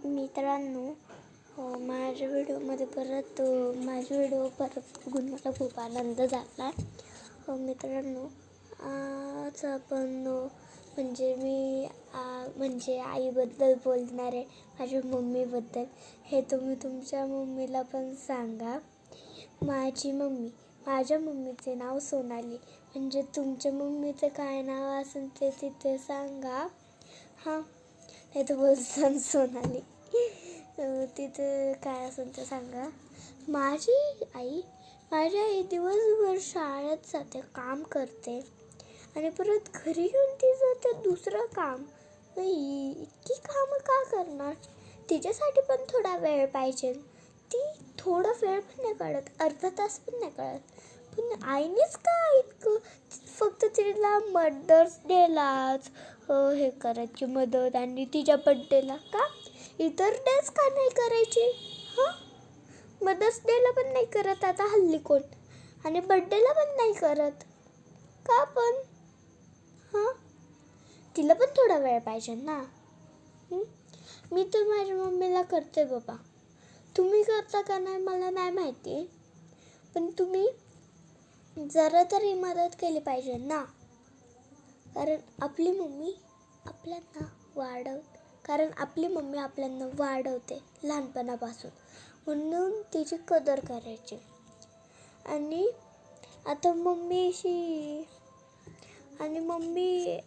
मित्रांनो, माझ्या व्हिडिओमध्ये माझे व्हिडिओ परत बघून मला खूप आनंद झाला. मित्रांनो, आज आपण मी आईबद्दल बोलणार आहे, माझ्या मम्मीबद्दल. हे तुम्ही तुमच्या मम्मीला पण सांगा. माझ्या मम्मीचे नाव सोनाली. म्हणजे तुमच्या मम्मीचं काय नाव असेल ते तिथे सांगा. हां, नाही तर बोलसान सोनाली. तिथे काय असेल ते सांगा. माझी आई दिवसभर शाळेत जाते, काम करते आणि परत घरी येऊन ती जाते दुसरं काम. इतकी कामं का करणार? तिच्यासाठी पण थोडा वेळ पाहिजे. ती थोडा वेळ पण नाही काढत, अर्धा तास पण नाही काढत. पण आईनेच का इतकं फक्त तिला मदर्स डेलाच हे करायची मदत, आणि तिच्या बड्डेला का? इतर डेज का नाही करायची? हां, मदर्स डेला पण नाही करत आता हल्ली कोण, आणि बड्डेला पण नाही करत का पण? हां, तिला पण थोडा वेळ पाहिजे ना. मी तर माझ्या मम्मीला करते बाबा. तुम्ही करता का नाही मला नाही माहिती, पण तुम्ही जरा तरी मदत केली पाहिजे ना. कारण आपली मम्मी आपल्याला वाढवते लहानपणापासून, म्हणून तिची कदर करायची. आणि आता मम्मी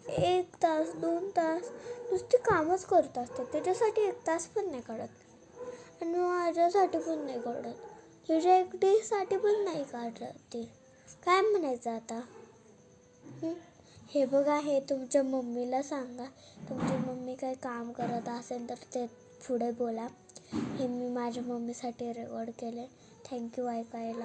1 तास 2 तास नुसती कामच करत असते. त्याच्यासाठी 1 तास पण नाही काढत, आणि माझ्यासाठी पण नाही काढत, तिच्या एकटीसाठी पण नाही काढत ती. काय म्हणायचं आता? हे बघा, हे तुमच्या मम्मीला सांगा. तुमची मम्मी काही काम करत असेल तर ते पुढे बोला. हे मी माझ्या मम्मीसाठी रेकॉर्ड केले. थँक्यू ऐकायला.